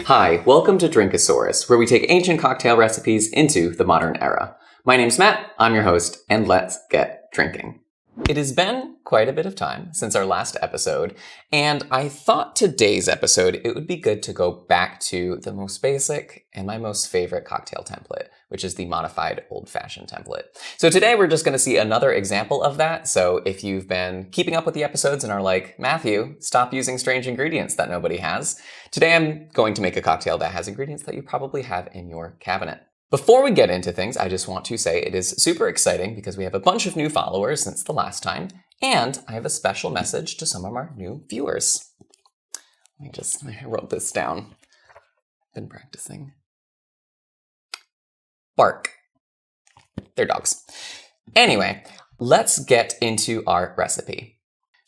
Hi, welcome to Drinkosaurus, where we take ancient cocktail recipes into the modern era. My name's Matt, I'm your host, and let's get drinking. It has been quite a bit of time since our last episode, and I thought today's episode it would be good to go back to the most basic and my most favorite cocktail template, which is the modified old-fashioned template. So today we're just going to see another example of that. So if you've been keeping up with the episodes and are like, Matthew, stop using strange ingredients that nobody has, today I'm going to make a cocktail that has ingredients that you probably have in your cabinet. Before we get into things, I just want to say it is super exciting because we have a bunch of new followers since the last time, and I have a special message to some of our new viewers. I wrote this down. Been practicing. Bark. They're dogs. Anyway, let's get into our recipe.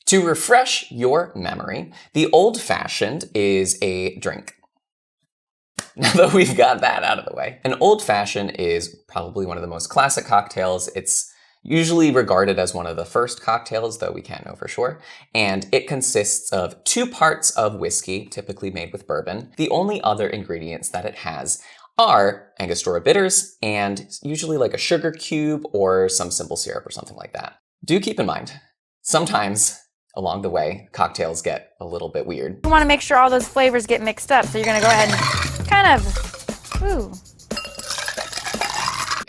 To refresh your memory, the old-fashioned is a drink. Now that we've got that out of the way, an old-fashioned is probably one of the most classic cocktails. It's usually regarded as one of the first cocktails, though we can't know for sure. And it consists of 2 parts of whiskey, typically made with bourbon. The only other ingredients that it has are Angostura bitters and usually like a sugar cube or some simple syrup or something like that. Do keep in mind, sometimes along the way, cocktails get a little bit weird. You want to make sure all those flavors get mixed up, so you're going to go ahead and kind of, ooh.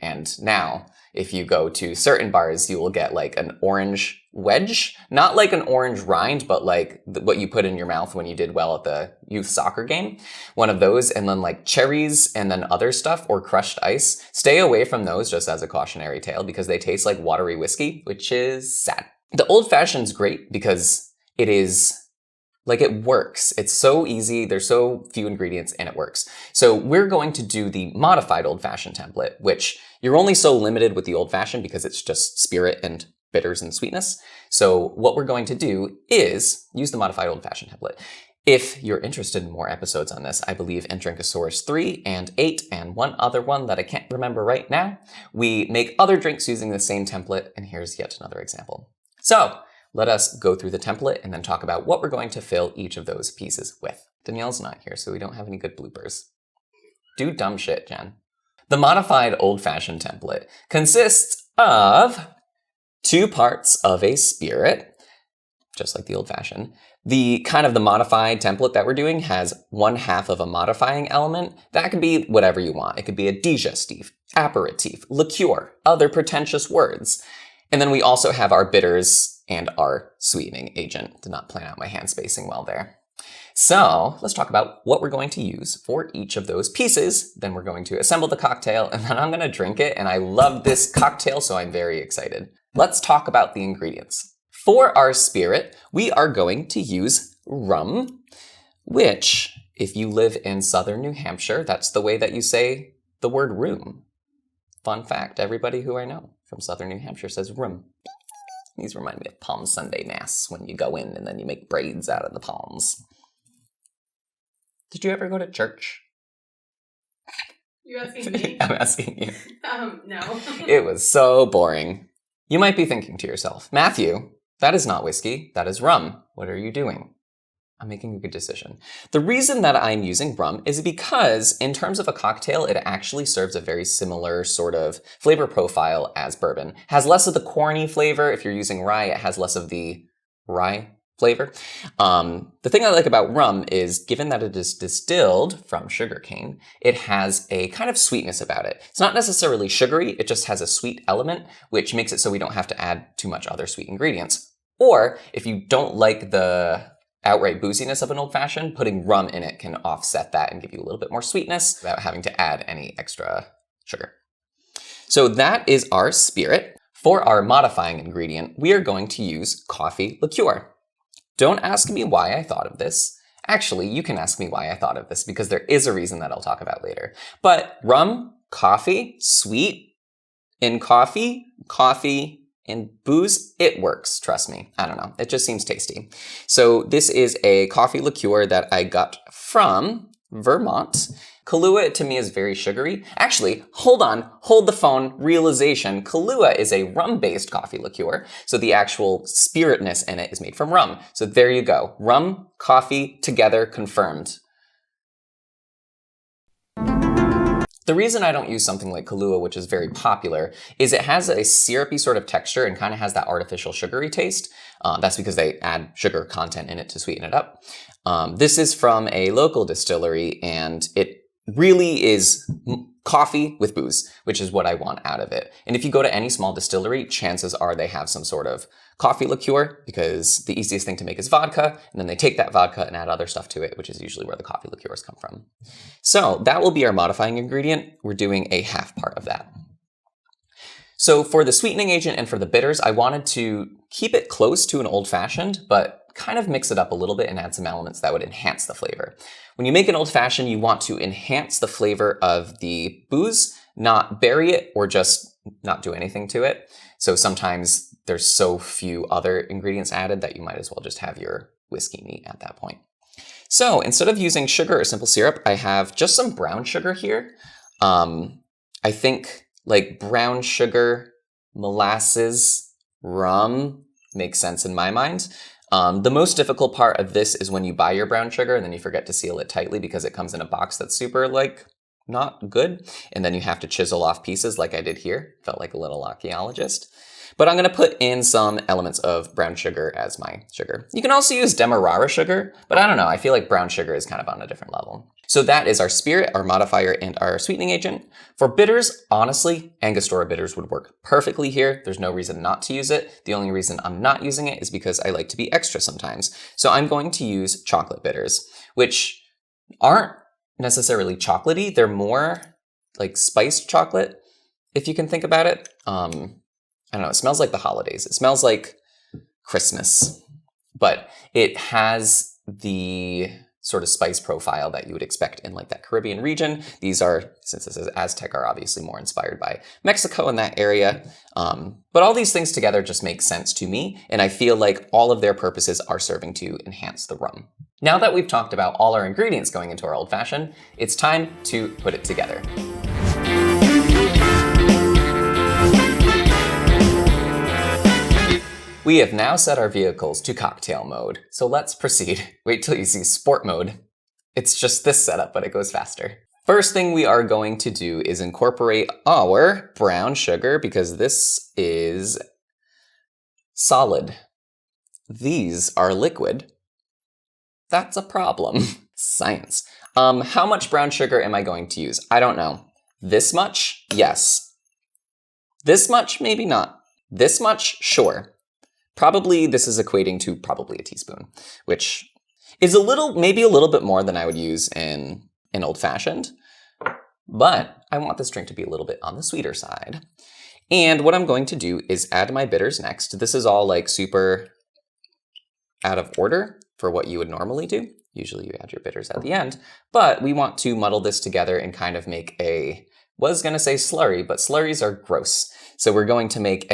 And now, if you go to certain bars, you will get like an orange wedge. Not like an orange rind, but like what you put in your mouth when you did well at the youth soccer game. One of those, and then like cherries and then other stuff or crushed ice. Stay away from those just as a cautionary tale because they taste like watery whiskey, which is sad. The old-fashioned's great because it is, like it works. It's so easy, there's so few ingredients and it works. So we're going to do the modified old-fashioned template, which you're only so limited with the old-fashioned because it's just spirit and bitters and sweetness. So what we're going to do is use the modified old-fashioned template. If you're interested in more episodes on this, I believe in Drinkosaurus 3 and 8 and one other one that I can't remember right now, we make other drinks using the same template, and here's yet another example. So let us go through the template and then talk about what we're going to fill each of those pieces with. Danielle's not here, so we don't have any good bloopers. Do dumb shit, Jen. The modified old-fashioned template consists of 2 parts of a spirit, just like the old-fashioned. The modified template that we're doing has 1/2 of a modifying element. That could be whatever you want. It could be a digestif, aperitif, liqueur, other pretentious words. And then we also have our bitters and our sweetening agent. Did not plan out my hand spacing well there. So let's talk about what we're going to use for each of those pieces. Then we're going to assemble the cocktail and then I'm going to drink it. And I love this cocktail, so I'm very excited. Let's talk about the ingredients. For our spirit, we are going to use rum, which if you live in southern New Hampshire, that's the way that you say the word room. Fun fact, everybody who I know from southern New Hampshire says rum. These remind me of Palm Sunday Mass when you go in and then you make braids out of the palms. Did you ever go to church? You asking me? I'm asking you. No. It was so boring. You might be thinking to yourself, Matthew, that is not whiskey, that is rum. What are you doing? I'm making a good decision. The reason that I'm using rum is because in terms of a cocktail, it actually serves a very similar sort of flavor profile as bourbon. Has less of the corny flavor. If you're using rye, it has less of the rye flavor. The thing I like about rum is given that it is distilled from sugarcane, it has a kind of sweetness about it. It's not necessarily sugary, it just has a sweet element, which makes it so we don't have to add too much other sweet ingredients. Or if you don't like the outright booziness of an old-fashioned, putting rum in it can offset that and give you a little bit more sweetness without having to add any extra sugar. So that is our spirit. For our modifying ingredient, we are going to use coffee liqueur. Don't ask me why I thought of this. Actually, you can ask me why I thought of this because there is a reason that I'll talk about later. But rum, coffee, sweet, in coffee, and booze, it works, trust me. I don't know, it just seems tasty. So this is a coffee liqueur that I got from Vermont. Kahlua to me is very sugary. Actually, hold the phone, realization. Kahlua is a rum-based coffee liqueur, so the actual spiritness in it is made from rum. So there you go. Rum, coffee, together, confirmed. The reason I don't use something like Kahlua, which is very popular, is it has a syrupy sort of texture and kind of has that artificial sugary taste. That's because they add sugar content in it to sweeten it up. This is from a local distillery, and it really is coffee with booze, which is what I want out of it. And if you go to any small distillery, chances are they have some sort of coffee liqueur, because the easiest thing to make is vodka, and then they take that vodka and add other stuff to it, which is usually where the coffee liqueurs come from. So that will be our modifying ingredient. We're doing a half part of that. So for the sweetening agent and for the bitters, I wanted to keep it close to an old-fashioned, but kind of mix it up a little bit and add some elements that would enhance the flavor. When you make an old-fashioned, you want to enhance the flavor of the booze, not bury it or just not do anything to it. So sometimes there's so few other ingredients added that you might as well just have your whiskey neat at that point. So instead of using sugar or simple syrup, I have just some brown sugar here. I think like brown sugar, molasses, rum makes sense in my mind. The most difficult part of this is when you buy your brown sugar and then you forget to seal it tightly because it comes in a box that's super not good. And then you have to chisel off pieces like I did here. Felt like a little archaeologist. But I'm going to put in some elements of brown sugar as my sugar. You can also use Demerara sugar, but I don't know. I feel like brown sugar is kind of on a different level. So that is our spirit, our modifier, and our sweetening agent. For bitters, honestly, Angostura bitters would work perfectly here. There's no reason not to use it. The only reason I'm not using it is because I like to be extra sometimes. So I'm going to use chocolate bitters, which aren't necessarily chocolatey. They're more like spiced chocolate, if you can think about it. I don't know, it smells like the holidays. It smells like Christmas, but it has the sort of spice profile that you would expect in like that Caribbean region. These are, since this is Aztec, are obviously more inspired by Mexico in that area. But all these things together just make sense to me. And I feel like all of their purposes are serving to enhance the rum. Now that we've talked about all our ingredients going into our old fashioned, it's time to put it together. We have now set our vehicles to cocktail mode, so let's proceed. Wait till you see sport mode. It's just this setup, but it goes faster. First thing we are going to do is incorporate our brown sugar because this is solid. These are liquid. That's a problem. Science. How much brown sugar am I going to use? I don't know. This much? Yes. This much? Maybe not. This much? Sure. Probably this is equating to probably a teaspoon, which is maybe a little bit more than I would use in an old fashioned, but I want this drink to be a little bit on the sweeter side. And what I'm going to do is add my bitters next. This is all like super out of order for what you would normally do. Usually you add your bitters at the end, but we want to muddle this together and kind of make was going to say slurry, but slurries are gross. So we're going to make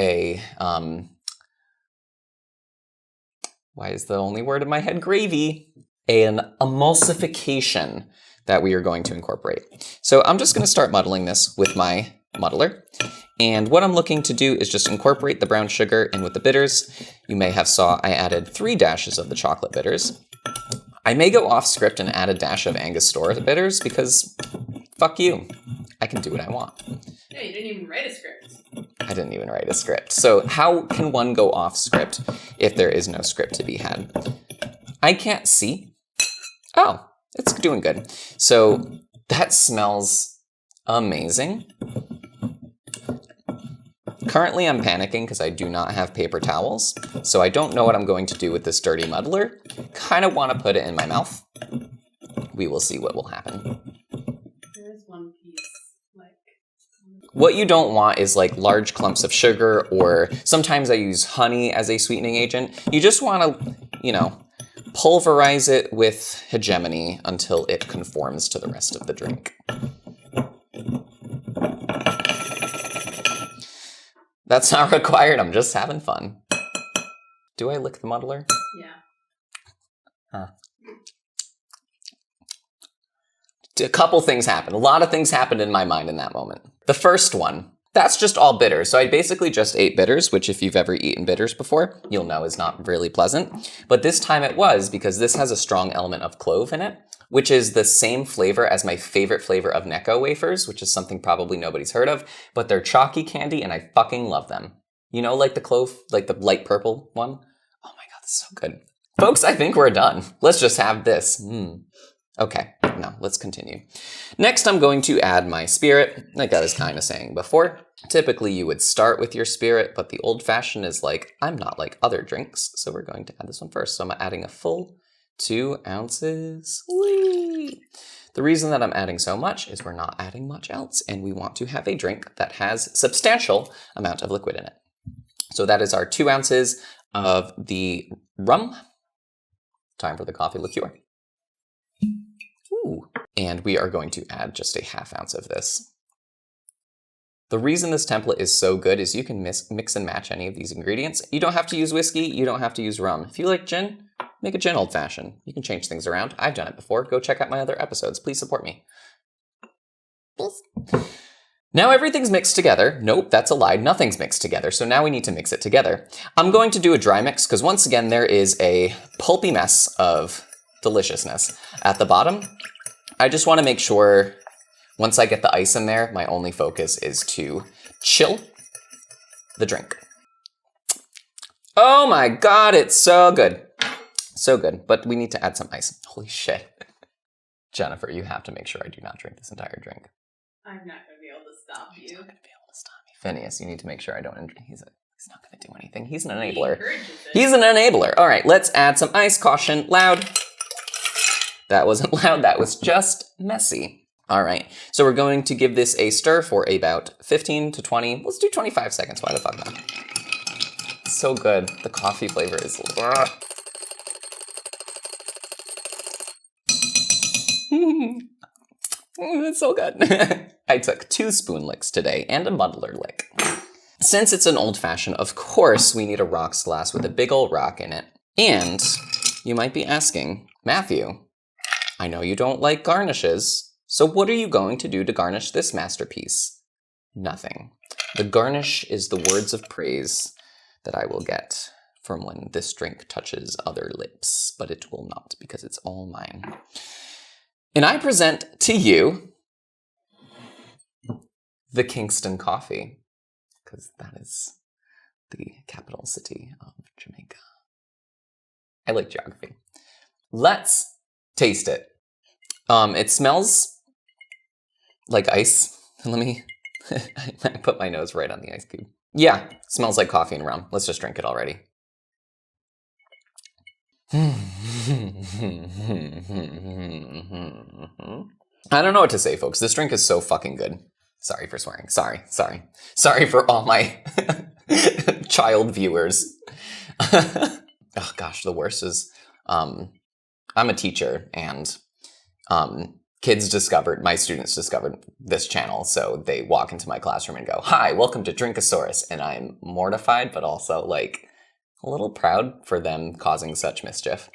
why is the only word in my head gravy? An emulsification that we are going to incorporate. So I'm just going to start muddling this with my muddler. And what I'm looking to do is just incorporate the brown sugar in with the bitters. You may have saw I added 3 dashes of the chocolate bitters. I may go off script and add a dash of Angostura bitters because fuck you. I can do what I want. Yeah, you didn't even write a script. I didn't even write a script. So how can one go off script if there is no script to be had? I can't see. Oh, it's doing good. So that smells amazing. Currently I'm panicking because I do not have paper towels. So I don't know what I'm going to do with this dirty muddler. Kind of want to put it in my mouth. We will see what will happen. There is one piece. What you don't want is like large clumps of sugar, or sometimes I use honey as a sweetening agent. You just want to, pulverize it with hegemony until it conforms to the rest of the drink. That's not required, I'm just having fun. Do I lick the muddler? Yeah. Huh. A couple things happened. A lot of things happened in my mind in that moment. The first one, that's just all bitters. So I basically just ate bitters, which if you've ever eaten bitters before, you'll know is not really pleasant. But this time it was, because this has a strong element of clove in it. which is the same flavor as my favorite flavor of Necco wafers, which is something probably nobody's heard of, but they're chalky candy and I fucking love them. You know, like the clove, like the light purple one? Oh my god, this is so good. Folks, I think we're done. Let's just have this. Okay, now let's continue. Next, I'm going to add my spirit, like I was kind of saying before. Typically, you would start with your spirit, but the old-fashioned is like, I'm not like other drinks, so we're going to add this one first. So I'm adding a full 2 ounces. Whee! The reason that I'm adding so much is we're not adding much else, and we want to have a drink that has substantial amount of liquid in it. So that is our 2 ounces of the rum. Time for the coffee liqueur. Ooh. And we are going to add just a ½ ounce of this. The reason this template is so good is you can mix and match any of these ingredients. You don't have to use whiskey, you don't have to use rum. If you like gin, make a gin old fashioned. You can change things around. I've done it before. Go check out my other episodes. Please support me. Now everything's mixed together. Nope, that's a lie. Nothing's mixed together. So now we need to mix it together. I'm going to do a dry mix because once again, there is a pulpy mess of deliciousness at the bottom. I just want to make sure once I get the ice in there, my only focus is to chill the drink. Oh my god, it's so good. So good, but we need to add some ice. Holy shit. Jennifer, you have to make sure I do not drink this entire drink. I'm not going to be able to stop you. He's not going to be able to stop me. Phineas, you need to make sure I don't... He's not going to do anything. He's an enabler. He's an enabler. All right, let's add some ice. Caution, loud. That wasn't loud. That was just messy. All right, so we're going to give this a stir for about 15 to 20. Let's do 25 seconds. Why the fuck not? It's so good. The coffee flavor is... It's so good. I took 2 spoon licks today and a muddler lick. Since it's an old-fashioned, of course, we need a rocks glass with a big old rock in it. And you might be asking, Matthew, I know you don't like garnishes, so what are you going to do to garnish this masterpiece? Nothing. The garnish is the words of praise that I will get from when this drink touches other lips, but it will not because it's all mine. And I present to you the Kingston Coffee, because that is the capital city of Jamaica. I like geography. Let's taste it. It smells like ice. Let me, I put my nose right on the ice cube. Yeah, smells like coffee and rum. Let's just drink it already. I don't know what to say, folks. This drink is so fucking good. Sorry for swearing. Sorry for all my child viewers. Oh gosh, the worst is, I'm a teacher and my students discovered this channel, so they walk into my classroom and go, "Hi, welcome to Drinkosaurus," and I'm mortified, but also like a little proud for them causing such mischief.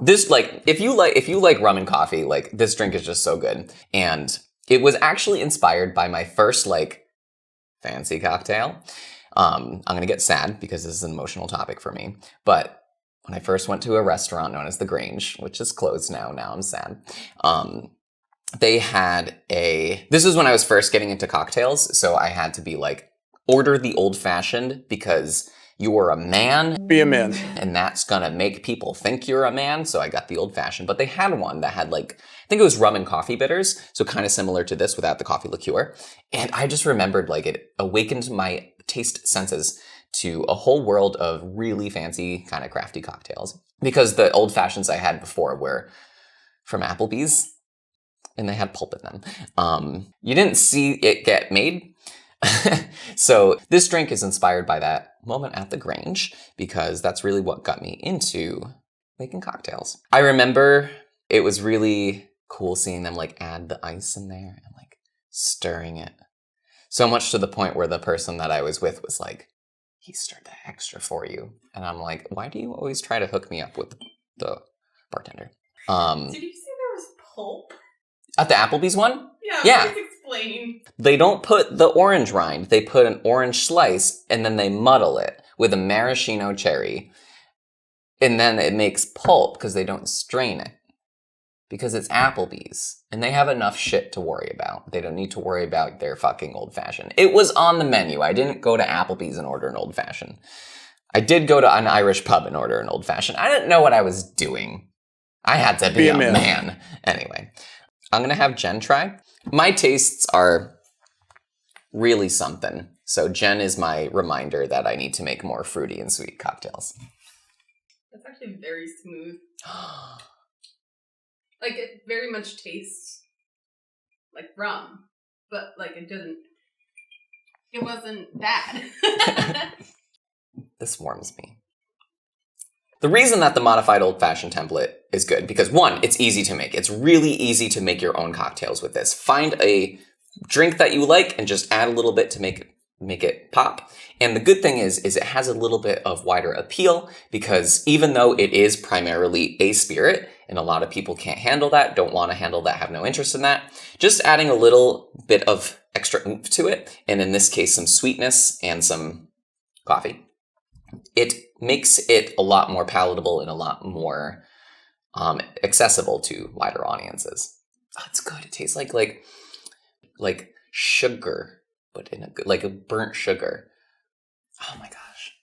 This, like, if you like rum and coffee, like, this drink is just so good. And it was actually inspired by my first, like, fancy cocktail. I'm gonna get sad because this is an emotional topic for me. But when I first went to a restaurant known as The Grange, which is closed now I'm sad, they had this is when I was first getting into cocktails, so I had to be like, order the old-fashioned because you're a man. Be a man. And that's gonna make people think you're a man, so I got the old-fashioned. But they had one that had like, I think it was rum and coffee bitters, so kind of similar to this without the coffee liqueur. And I just remembered like it awakened my taste senses to a whole world of really fancy kind of crafty cocktails. Because the old-fashions I had before were from Applebee's, and they had pulp in them. You didn't see it get made. So this drink is inspired by that moment at the Grange because that's really what got me into making cocktails. I remember it was really cool seeing them like add the ice in there and like stirring it. So much to the point where the person that I was with was like, "He stirred that extra for you." And I'm like, why do you always try to hook me up with the bartender? Did you say there was pulp? At the Applebee's one? Yeah. Please explain. They don't put the orange rind. They put an orange slice, and then they muddle it with a maraschino cherry. And then it makes pulp because they don't strain it. Because it's Applebee's. And they have enough shit to worry about. They don't need to worry about their fucking old fashioned. It was on the menu. I didn't go to Applebee's and order an old fashioned. I did go to an Irish pub and order an old fashioned. I didn't know what I was doing. I had to be a man. Anyway, I'm going to have Jen try. My tastes are really something. So Jen is my reminder that I need to make more fruity and sweet cocktails. That's actually very smooth. Like, it very much tastes like rum, but, like, it wasn't bad. This warms me. The reason that the modified old-fashioned template is good, because one, it's easy to make. It's really easy to make your own cocktails with this. Find a drink that you like and just add a little bit to make it pop. And the good thing is it has a little bit of wider appeal, because even though it is primarily a spirit, and a lot of people can't handle that, don't want to handle that, have no interest in that, just adding a little bit of extra oomph to it, and in this case some sweetness and some coffee, it makes it a lot more palatable and a lot more accessible to wider audiences. Oh, it's good. It tastes like sugar, but in a good, like a burnt sugar. Oh my gosh.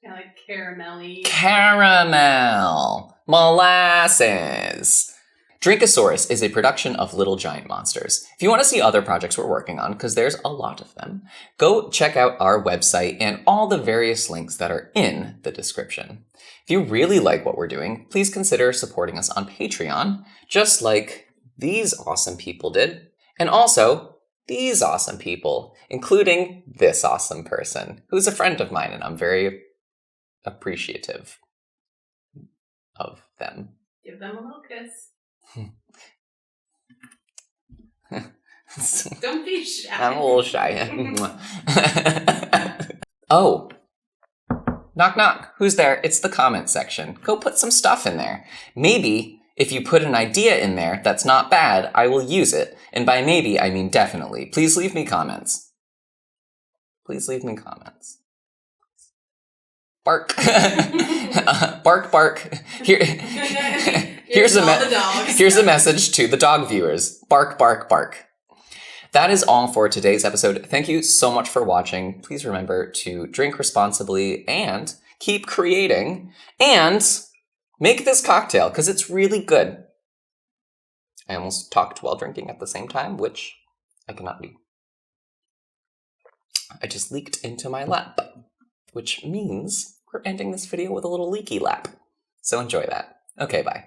Yeah, like caramelly. Caramel. Molasses. Drinkosaurus is a production of Little Giant Monsters. If you want to see other projects we're working on, because there's a lot of them, go check out our website and all the various links that are in the description. If you really like what we're doing, please consider supporting us on Patreon, just like these awesome people did. And also, these awesome people, including this awesome person, who's a friend of mine, and I'm very appreciative of them. Give them a little kiss. Don't be shy. I'm a little shy. Oh. Knock, knock. Who's there? It's the comment section. Go put some stuff in there. Maybe if you put an idea in there that's not bad, I will use it. And by maybe, I mean definitely. Please leave me comments. Please leave me comments. Bark. Bark, bark. Here's a message to the dog viewers. Bark, bark, bark. That is all for today's episode. Thank you so much for watching. Please remember to drink responsibly and keep creating and make this cocktail because it's really good. I almost talked while drinking at the same time, which I cannot do. I just leaked into my lap, which means we're ending this video with a little leaky lap. So enjoy that. Okay, bye.